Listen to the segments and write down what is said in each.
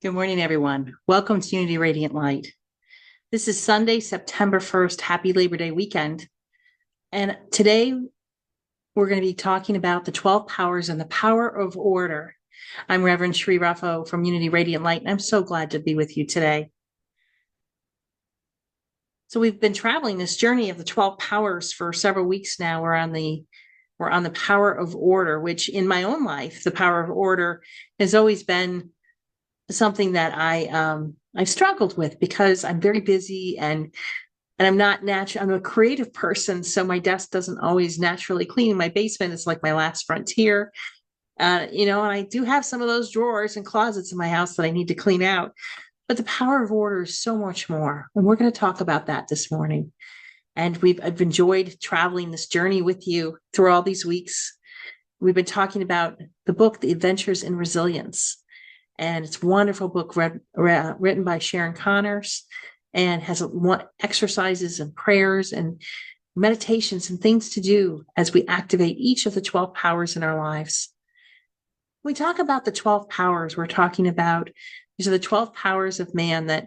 Good morning, everyone. Welcome to Unity Radiant Light. This is Sunday, September 1st. Happy Labor Day weekend. And today we're going to be talking about the 12 powers and the power of order. I'm Reverend Cherie Ruffo from Unity Radiant Light, and I'm so glad to be with you today. So we've been traveling this journey of the 12 powers for several weeks now. We're on the power of order, which in my own life, the power of order has always been something that I've struggled with because I'm very busy and I'm not natural. I'm a creative person, so my desk doesn't always naturally clean. My basement is like my last frontier, and I do have some of those drawers and closets in my house that I need to clean out. But the power of order is so much more, and we're going to talk about that this morning. And I've enjoyed traveling this journey with you through all these weeks. We've been talking about the book, The Adventures in Resilience. And it's a wonderful book written by Sharon Connors and has exercises and prayers and meditations and things to do as we activate each of the 12 powers in our lives. When we talk about the 12 powers, we're talking about these are the 12 powers of man that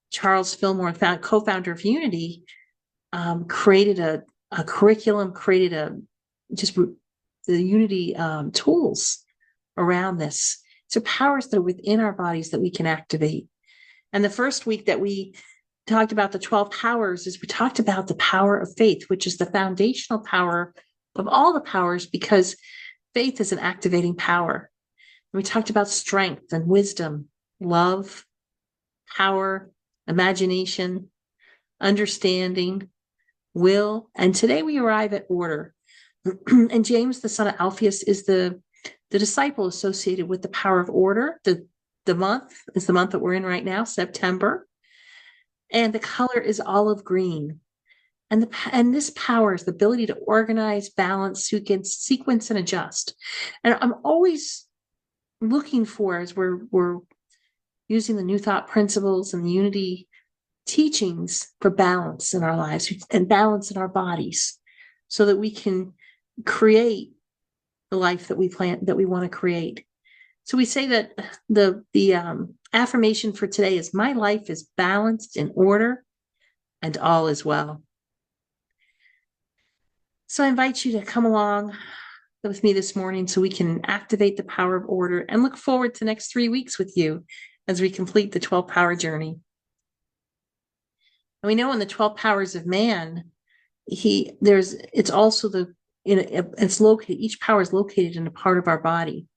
Charles Fillmore, co-founder of Unity, created a curriculum, created the Unity tools around this. So powers that are within our bodies that we can activate. And the first week that we talked about the 12 powers is we talked about the power of faith, which is the foundational power of all the powers because faith is an activating power. And we talked about strength and wisdom, love, power, imagination, understanding, will. And today we arrive at order. And James, the son of Alphaeus, is the disciple associated with the power of order. The month is the month that we're in right now, September. And the color is olive green. And this power is the ability to organize, balance, sequence, and adjust. And I'm always looking for, as we're using the New Thought principles and the Unity teachings, for balance in our lives and balance in our bodies so that we can create the life that we want to create. So we say that the affirmation for today is my life is balanced in order and all is well. So I invite you to come along with me this morning so we can activate the power of order and look forward to the next 3 weeks with you as we complete the 12 power journey. And we know in the 12 powers of man, it's also it's located, each power is located in a part of our body.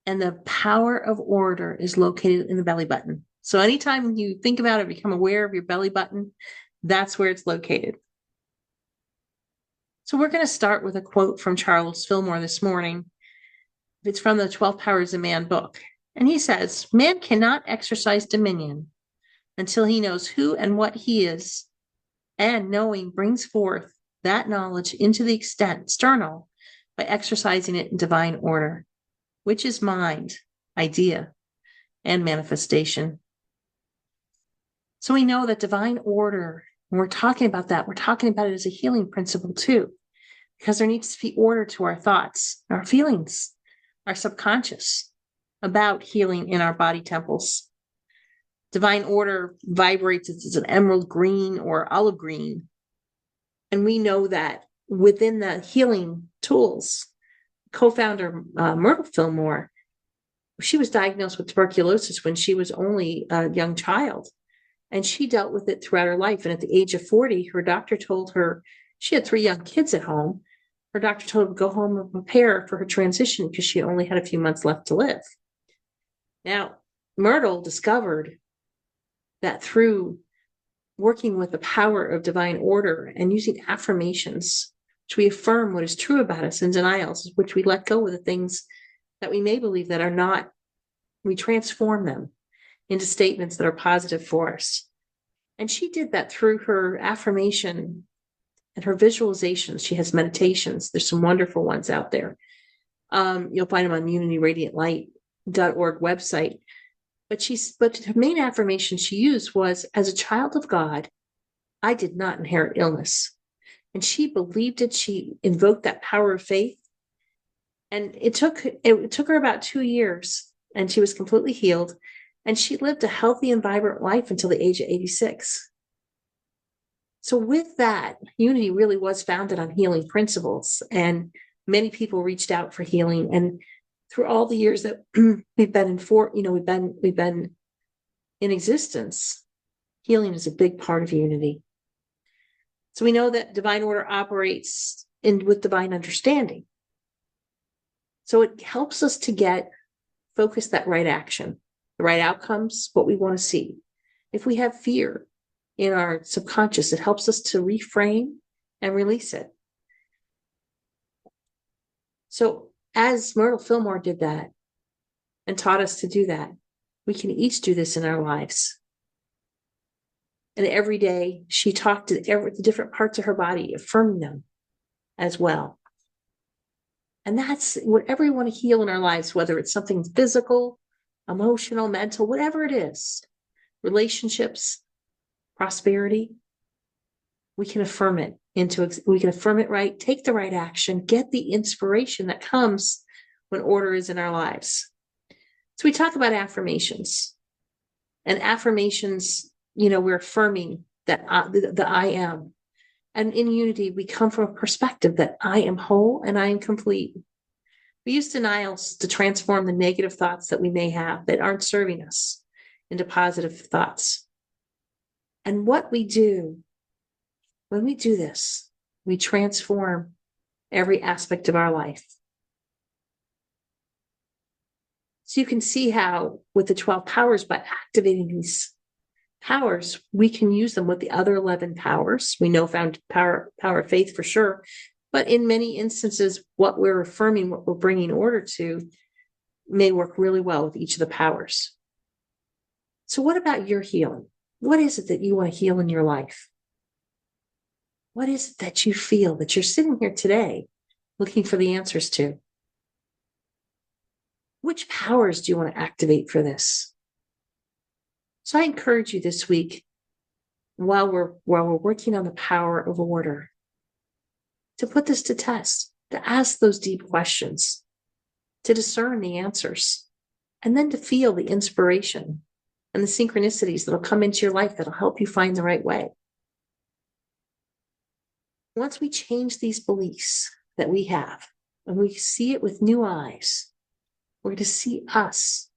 And the power of order is located in the belly button. So anytime you think about it, become aware of your belly button, that's where it's located. So we're going to start with a quote from Charles Fillmore this morning. It's from the 12 Powers of Man book. And he says, man cannot exercise dominion until he knows who and what he is, and knowing brings forth that knowledge into the external by exercising it in divine order, which is mind, idea, and manifestation. So we know that divine order, when we're talking about that, we're talking about it as a healing principle too, because there needs to be order to our thoughts, our feelings, our subconscious about healing in our body temples. Divine order vibrates as an emerald green or olive green. And we know that within the healing tools, co-founder Myrtle Fillmore, she was diagnosed with tuberculosis when she was only a young child. And she dealt with it throughout her life. And at the age of 40, her doctor told her, she had 3 young kids at home. Her doctor told her to go home and prepare for her transition because she only had a few months left to live. Now, Myrtle discovered that through working with the power of divine order and using affirmations, which we affirm what is true about us, and denials, which we let go of the things that we may believe that are not, we transform them into statements that are positive for us. And she did that through her affirmation and her visualizations. She has meditations. There's some wonderful ones out there. You'll find them on unityradiantlight.org website. But her main affirmation she used was, as a child of God, I did not inherit illness. And she believed it. She invoked that power of faith. And it took her about 2 years, and she was completely healed. And she lived a healthy and vibrant life until the age of 86. So with that, Unity really was founded on healing principles, and many people reached out for healing. And through all the years that we've been we've been in existence, healing is a big part of Unity. So we know that divine order operates with divine understanding. So it helps us to focus that right action, the right outcomes, what we want to see. If we have fear in our subconscious, it helps us to reframe and release it. So as Myrtle Fillmore did that and taught us to do that, we can each do this in our lives. And every day she talked to the different parts of her body, affirming them as well. And that's whatever we want to heal in our lives, whether it's something physical, emotional, mental, whatever it is, relationships, prosperity, we can affirm it right, take the right action, get the inspiration that comes when order is in our lives. So we talk about affirmations, and affirmations, we're affirming that the I am. And in Unity, we come from a perspective that I am whole and I am complete. We use denials to transform the negative thoughts that we may have that aren't serving us into positive thoughts. And what we do when we do this, we transform every aspect of our life. So you can see how with the 12 powers, by activating these powers, we can use them with the other 11 powers. We know found power of faith for sure, but in many instances, what we're affirming, what we're bringing order to, may work really well with each of the powers. So what about your healing? What is it that you want to heal in your life? What is it that you feel that you're sitting here today looking for the answers to? Which powers do you want to activate for this? So I encourage you this week, while we're working on the power of order, to put this to test, to ask those deep questions, to discern the answers, and then to feel the inspiration and the synchronicities that'll come into your life that'll help you find the right way. Once we change these beliefs that we have, and we see it with new eyes, we're going to see us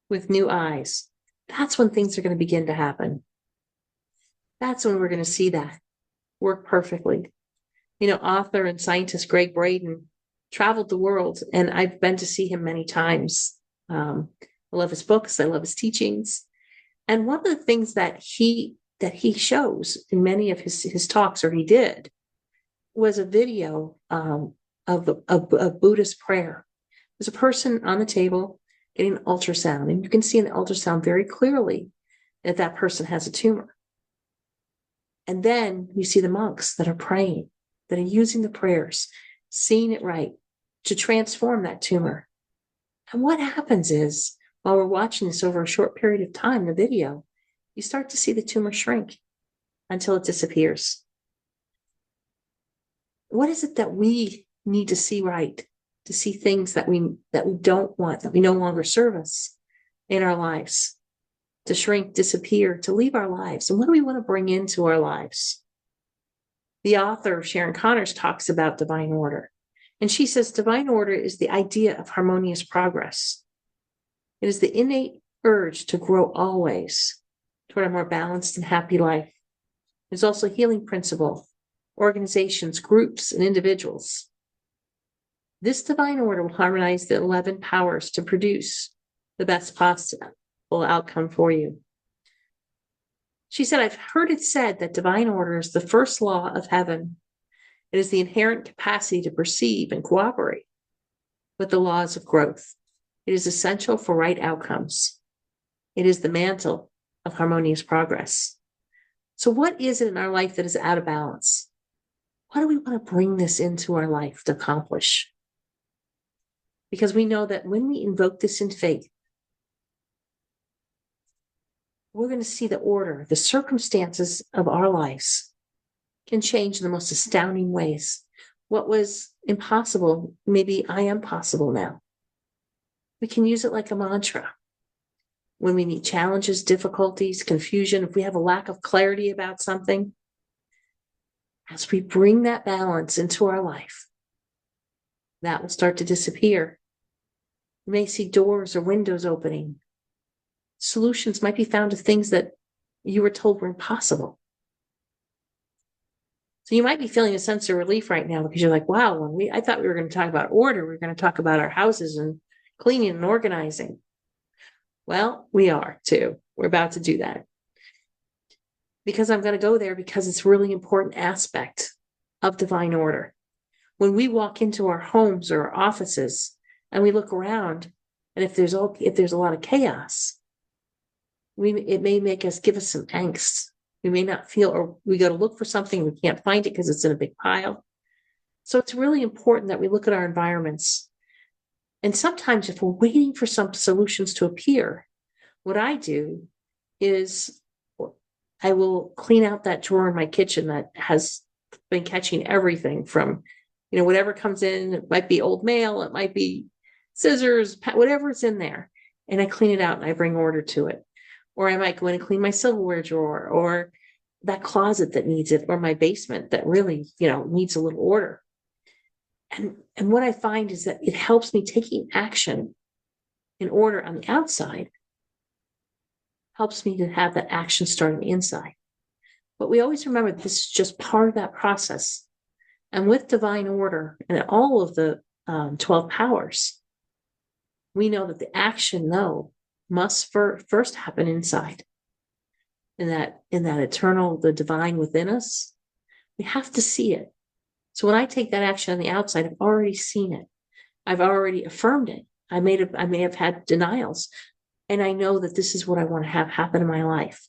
with new eyes. That's when things are going to begin to happen. That's when we're going to see that work perfectly. Author and scientist Greg Braden traveled the world, and I've been to see him many times. I love his books. I love his teachings. And one of the things that he shows in many of his talks, or he did, was a video of a Buddhist prayer. There's a person on the table getting an ultrasound, and you can see in the ultrasound very clearly that that person has a tumor. And then you see the monks that are praying, that are using the prayers, seeing it right to transform that tumor. And what happens is, while we're watching this over a short period of time, the video, you start to see the tumor shrink until it disappears. What is it that we need to see right, to see things that we don't want, that we no longer serve us in our lives, to shrink, disappear, to leave our lives? And what do we want to bring into our lives? The author, Sharon Connors, talks about divine order. And she says divine order is the idea of harmonious progress. It is the innate urge to grow always toward a more balanced and happy life. There's also a healing principle, organizations, groups, and individuals. This divine order will harmonize the 11 powers to produce the best possible outcome for you. She said, I've heard it said that divine order is the first law of heaven. It is the inherent capacity to perceive and cooperate with the laws of growth. It is essential for right outcomes. It is the mantle of harmonious progress. So what is it in our life that is out of balance? What do we want to bring this into our life to accomplish? Because we know that when we invoke this in faith, we're going to see the order, the circumstances of our lives can change in the most astounding ways. What was impossible, maybe I am possible now. We can use it like a mantra. when we meet challenges, difficulties, confusion, if we have a lack of clarity about something, as we bring that balance into our life, that will start to disappear. You may see doors or windows opening. Solutions might be found to things that you were told were impossible. So you might be feeling a sense of relief right now because you're like, wow, I thought we were going to talk about order. We were going to talk about our houses and cleaning and organizing. Well, we are too. We're about to do that. Because I'm going to go there because it's a really important aspect of divine order. When we walk into our homes or our offices and we look around, and if there's a lot of chaos, it may give us some angst. We may not feel, or we go to look for something, we can't find it because it's in a big pile. So it's really important that we look at our environments. And sometimes if we're waiting for some solutions to appear, what I do is I will clean out that drawer in my kitchen that has been catching everything from, whatever comes in. It might be old mail, it might be scissors, whatever's in there. And I clean it out and I bring order to it. Or I might go in and clean my silverware drawer or that closet that needs it, or my basement that really, needs a little order. And what I find is that it helps me taking action in order on the outside, helps me to have that action start on the inside. But we always remember this is just part of that process. And with divine order and all of the 12 powers, we know that the action, though, must first happen inside. In that eternal, the divine within us, we have to see it. So when I take that action on the outside, I've already seen it. I've already affirmed it. I may have had denials, and I know that this is what I want to have happen in my life.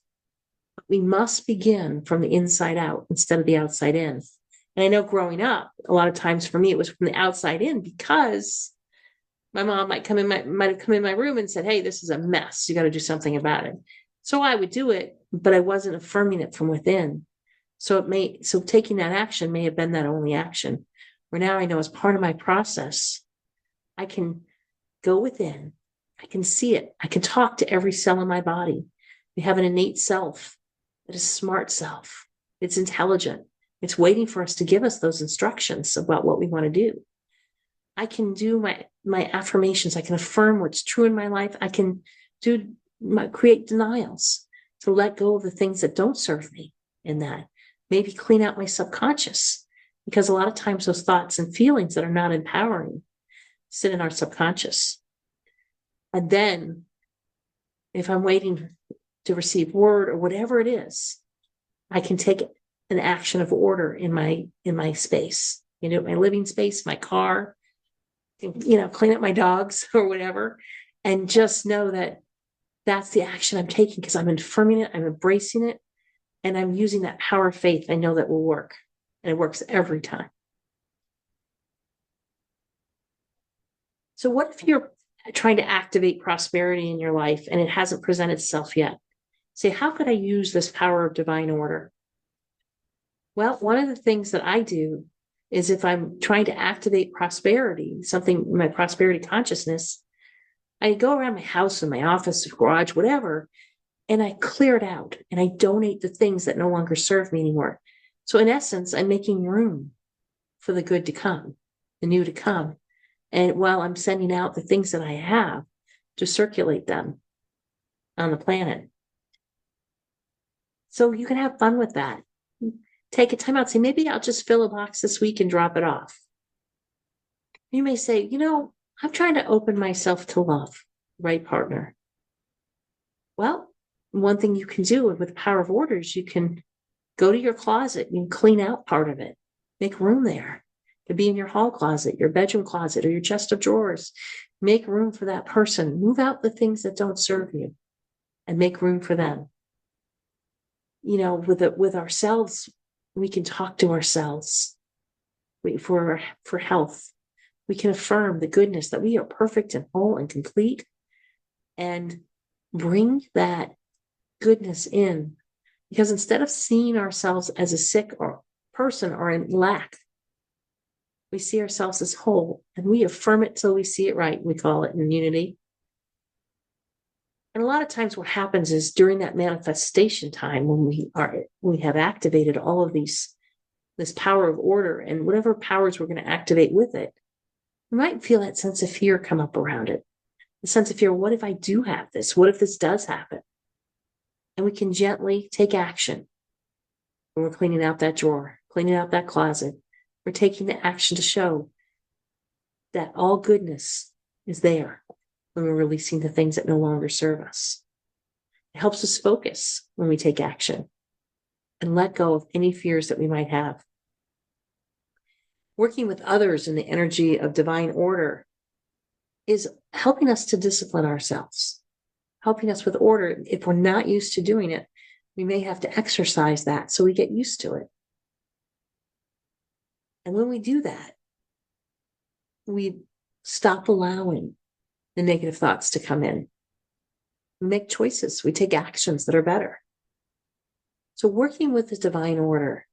But we must begin from the inside out instead of the outside in. And I know growing up, a lot of times for me, it was from the outside in because my mom might have come in my room and said, hey, this is a mess. You got to do something about it. So I would do it, but I wasn't affirming it from within. So taking that action may have been that only action. Where now I know as part of my process, I can go within, I can see it, I can talk to every cell in my body. We have an innate self, that is a smart self. It's intelligent. It's waiting for us to give us those instructions about what we want to do. I can do my affirmations. I can affirm what's true in my life. I can create denials to let go of the things that don't serve me in that. Maybe clean out my subconscious, because a lot of times those thoughts and feelings that are not empowering sit in our subconscious. And then if I'm waiting to receive word or whatever it is, I can take an action of order in my space, my living space, my car, clean up my dogs or whatever, and just know that that's the action I'm taking because I'm affirming it, I'm embracing it, and I'm using that power of faith. I know that will work, and it works every time. So what if you're trying to activate prosperity in your life and it hasn't presented itself yet? Say, how could I use this power of divine order? Well, one of the things that I do is if I'm trying to activate prosperity, my prosperity consciousness, I go around my house and my office, garage, whatever, and I clear it out and I donate the things that no longer serve me anymore. So in essence, I'm making room for the good to come, the new to come. And while I'm sending out the things that I have to circulate them on the planet. So you can have fun with that. Take a time out, say, maybe I'll just fill a box this week and drop it off. You may say, I'm trying to open myself to love, right partner. Well, one thing you can do with the power of orders, you can go to your closet and clean out part of it. Make room there. It could be in your hall closet, your bedroom closet, or your chest of drawers. Make room for that person. Move out the things that don't serve you and make room for them. With ourselves, we can talk to ourselves for health. We can affirm the goodness that we are perfect and whole and complete, and bring that goodness in. Because instead of seeing ourselves as a sick or person or in lack, we see ourselves as whole, and we affirm it till we see it right. We call it in unity. And a lot of times what happens is during that manifestation time, when we have activated all of this power of order and whatever powers we're going to activate with it, we might feel that sense of fear come up around it. The sense of fear, what if I do have this? What if this does happen? And we can gently take action. When we're cleaning out that drawer, cleaning out that closet, we're taking the action to show that all goodness is there when we're releasing the things that no longer serve us. It helps us focus when we take action and let go of any fears that we might have. Working with others in the energy of divine order is helping us to discipline ourselves, helping us with order. If we're not used to doing it, we may have to exercise that so we get used to it. And when we do that, we stop allowing the negative thoughts to come in. We make choices. We take actions that are better. So working with the divine order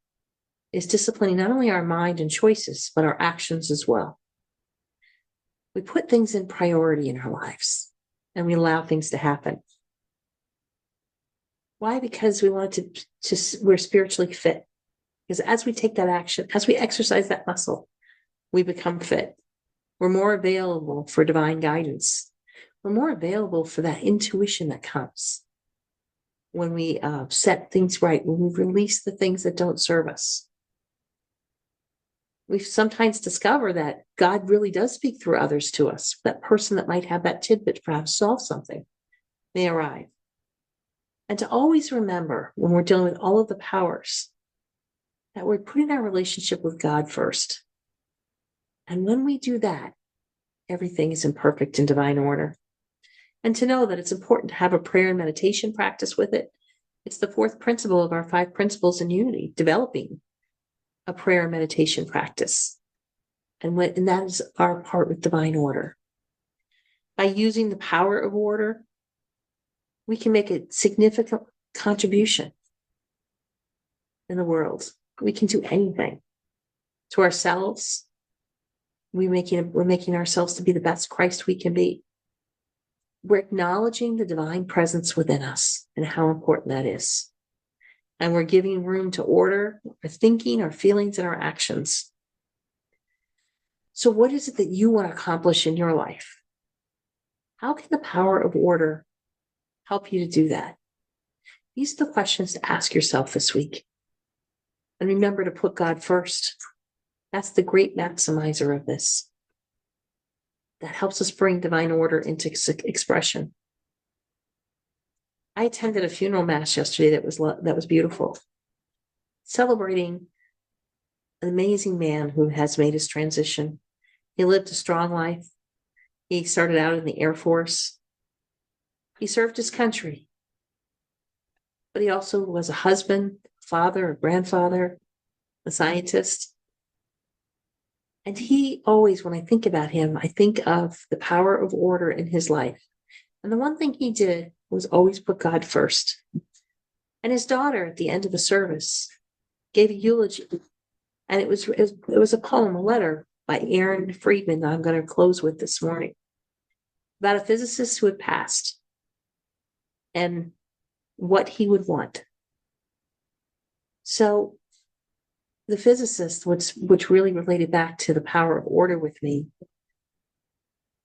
is disciplining not only our mind and choices, but our actions as well. We put things in priority in our lives and we allow things to happen. Why? Because we want we're spiritually fit. Because as we take that action, as we exercise that muscle, we become fit. We're more available for divine guidance. We're more available for that intuition that comes when we set things right, when we release the things that don't serve us. We sometimes discover that God really does speak through others to us. That person that might have that tidbit for how to solve something may arrive. And to always remember when we're dealing with all of the powers that we're putting our relationship with God first. And when we do that, everything is in perfect and divine order. And to know that it's important to have a prayer and meditation practice with it. It's the fourth principle of our 5 principles in unity, developing a prayer and meditation practice. And that is our part with divine order. By using the power of order, we can make a significant contribution in the world. We can do anything to ourselves. We're making ourselves to be the best Christ we can be. We're acknowledging the divine presence within us and how important that is. And we're giving room to order our thinking, our feelings, and our actions. So what is it that you want to accomplish in your life? How can the power of order help you to do that? These are the questions to ask yourself this week. And remember to put God first. That's the great maximizer of this. That helps us bring divine order into expression. I attended a funeral mass yesterday that was beautiful, celebrating an amazing man who has made his transition. He lived a strong life. He started out in the Air Force. He served his country, but he also was a husband, father, a grandfather, a scientist. And he always, when I think about him, I think of the power of order in his life. And the one thing he did was always put God first. And his daughter, at the end of the service, gave a eulogy. And it was a poem, a letter by Aaron Friedman that I'm going to close with this morning, about a physicist who had passed and what he would want. So the physicist, which really related back to the power of order with me,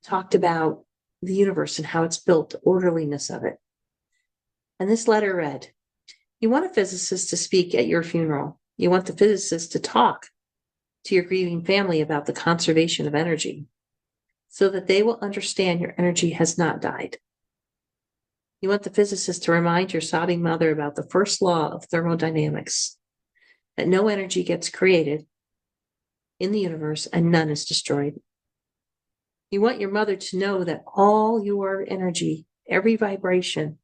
talked about the universe and how it's built, the orderliness of it. And this letter read, you want a physicist to speak at your funeral. You want the physicist to talk to your grieving family about the conservation of energy so that they will understand your energy has not died. You want the physicist to remind your sobbing mother about the first law of thermodynamics, that no energy gets created in the universe and none is destroyed. You want your mother to know that all your energy, every vibration,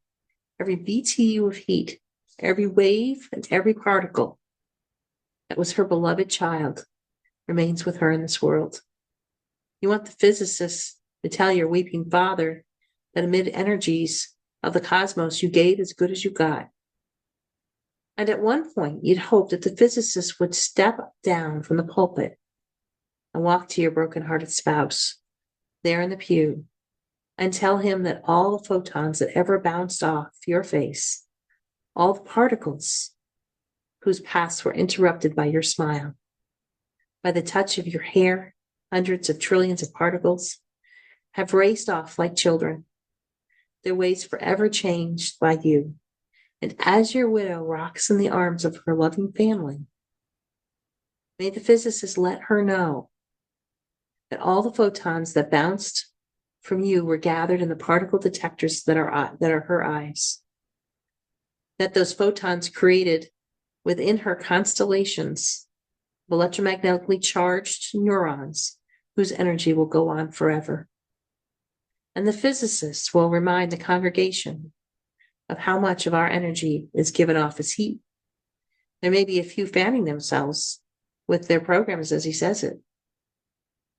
every BTU of heat, every wave and every particle that was her beloved child remains with her in this world. You want the physicist to tell your weeping father that amid energies of the cosmos, you gave as good as you got. And at one point, you'd hope that the physicist would step down from the pulpit and walk to your broken-hearted spouse there in the pew and tell him that all the photons that ever bounced off your face, all the particles whose paths were interrupted by your smile, by the touch of your hair, hundreds of trillions of particles, have raced off like children, their ways forever changed by you. And as your widow rocks in the arms of her loving family, may the physicist let her know that all the photons that bounced from you were gathered in the particle detectors that are her eyes. That those photons created within her constellations of electromagnetically charged neurons whose energy will go on forever. And the physicists will remind the congregation of how much of our energy is given off as heat. There may be a few fanning themselves with their programs, as he says it.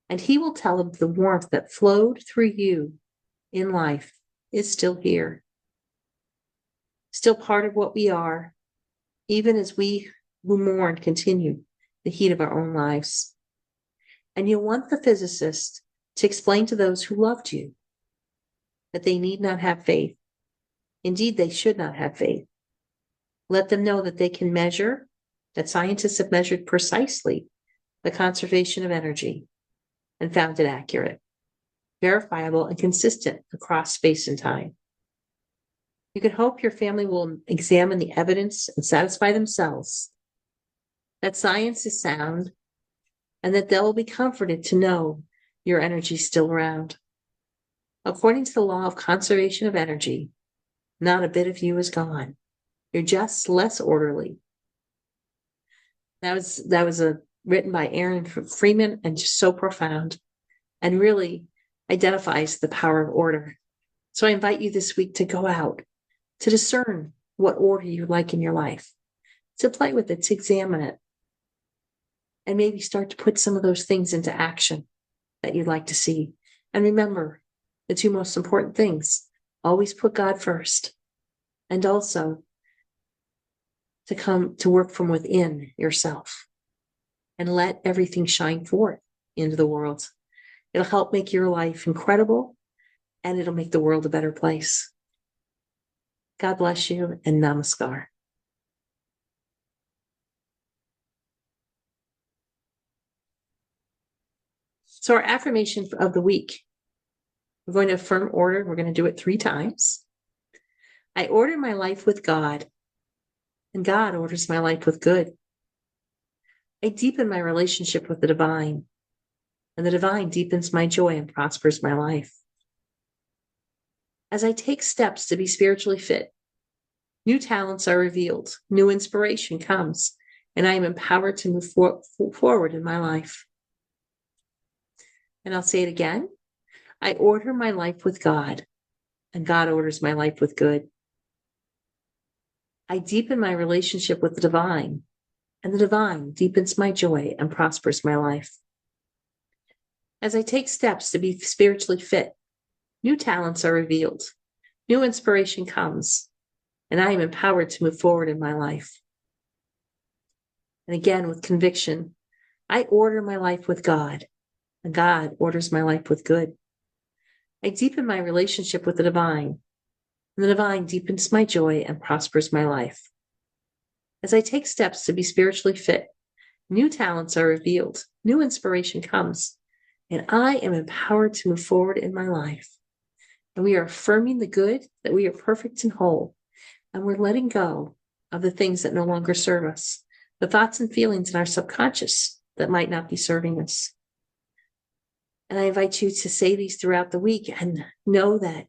And he will tell them the warmth that flowed through you in life is still here, still part of what we are, even as we who mourn continue the heat of our own lives. And you'll want the physicist to explain to those who loved you that they need not have faith. Indeed, they should not have faith. Let them know that they can measure, that scientists have measured precisely the conservation of energy and found it accurate, verifiable, and consistent across space and time. You can hope your family will examine the evidence and satisfy themselves that science is sound and that they'll be comforted to know your energy is still around. According to the law of conservation of energy, not a bit of you is gone. You're just less orderly. That was written by Aaron Freeman, and just so profound and really identifies the power of order. So I invite you this week to go out, to discern what order you like in your life, to play with it, to examine it, and maybe start to put some of those things into action that you'd like to see. And remember the two most important things: always put God first, and also to come to work from within yourself and let everything shine forth into the world. It'll help make your life incredible, and it'll make the world a better place. God bless you, and namaskar. So our affirmation of the week, we're going to affirm order. We're going to do it 3 times. I order my life with God, and God orders my life with good. I deepen my relationship with the divine, and the divine deepens my joy and prospers my life. As I take steps to be spiritually fit, new talents are revealed, new inspiration comes, and I am empowered to move forward in my life. And I'll say it again. I order my life with God, and God orders my life with good. I deepen my relationship with the divine, and the divine deepens my joy and prospers my life. As I take steps to be spiritually fit, new talents are revealed, new inspiration comes, and I am empowered to move forward in my life. And again, with conviction, I order my life with God, and God orders my life with good. I deepen my relationship with the divine, and the divine deepens my joy and prospers my life. As I take steps to be spiritually fit, new talents are revealed, new inspiration comes, and I am empowered to move forward in my life. And we are affirming the good, that we are perfect and whole, and we're letting go of the things that no longer serve us, the thoughts and feelings in our subconscious that might not be serving us. And I invite you to say these throughout the week and know that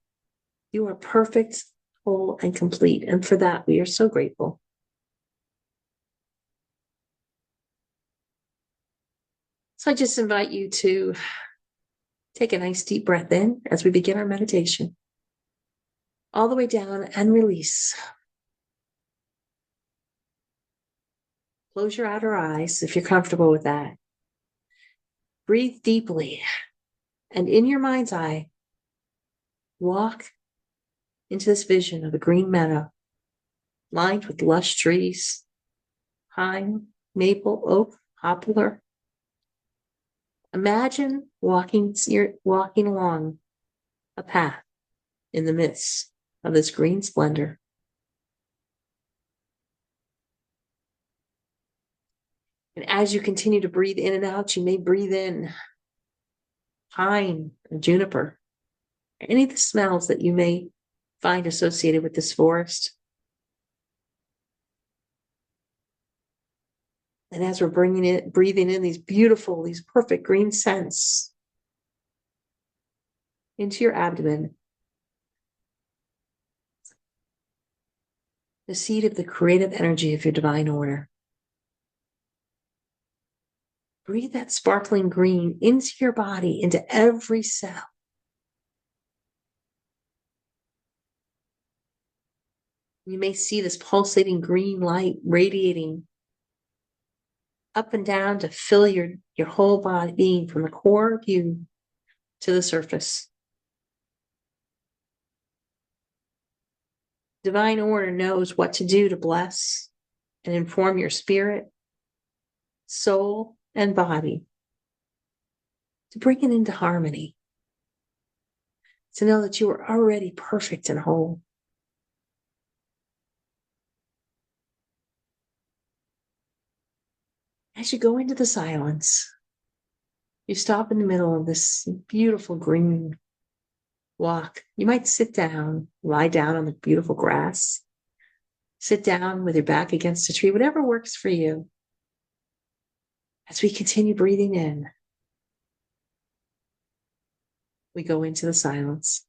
you are perfect, whole, and complete. And for that, we are so grateful. So I just invite you to take a nice deep breath in as we begin our meditation. All the way down and release. Close your outer eyes if you're comfortable with that. Breathe deeply. And in your mind's eye, walk into this vision of a green meadow lined with lush trees, pine, maple, oak, poplar. Imagine walking along a path in the midst of this green splendor. And as you continue to breathe in and out, you may breathe in pine or juniper, or any of the smells that you may find associated with this forest. And as we're breathing in these beautiful, these perfect green scents into your abdomen, the seed of the creative energy of your divine order. Breathe that sparkling green into your body, into every cell. You may see this pulsating green light radiating up and down to fill your whole body, being from the core of you to the surface. Divine order knows what to do to bless and inform your spirit, soul, and body, to bring it into harmony, to know that you are already perfect and whole. As you go into the silence, you stop in the middle of this beautiful green walk. You might sit down, lie down on the beautiful grass, sit down with your back against a tree, whatever works for you. As we continue breathing in, we go into the silence.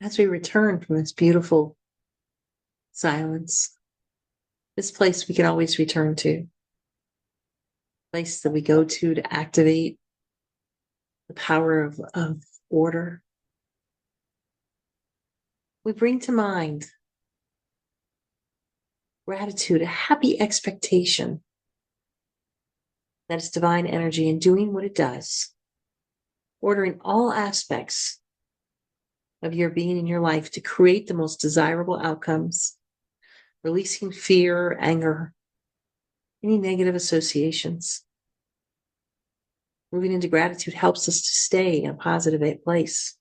As we return from this beautiful silence, this place we can always return to, place that we go to activate the power of order. We bring to mind gratitude, a happy expectation that it's divine energy and doing what it does, ordering all aspects of your being in your life to create the most desirable outcomes, releasing fear, anger, any negative associations. Moving into gratitude helps us to stay in a positive place.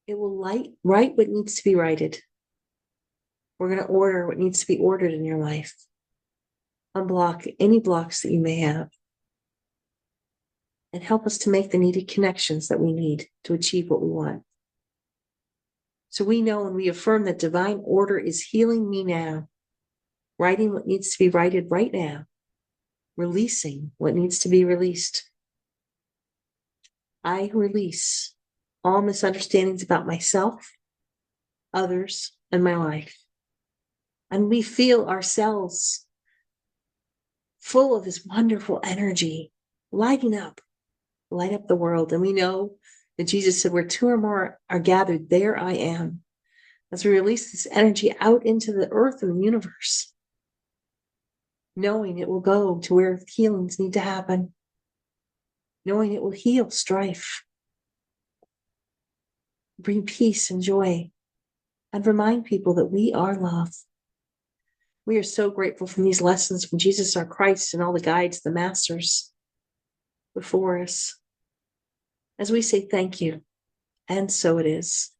It will right what needs to be righted. We're going to order what needs to be ordered in your life. Unblock any blocks that you may have. And help us to make the needed connections that we need to achieve what we want. So we know and we affirm that divine order is healing me now, righting what needs to be righted right now, releasing what needs to be released. I release all misunderstandings about myself, others, and my life. And we feel ourselves full of this wonderful energy, light up the world. And we know that Jesus said, where two or more are gathered, there I am. As we release this energy out into the earth and the universe, knowing it will go to where healings need to happen, knowing it will heal strife, bring peace and joy, and remind people that we are love. We are so grateful for these lessons from Jesus our Christ and all the guides, the masters before us. As we say thank you, and so it is.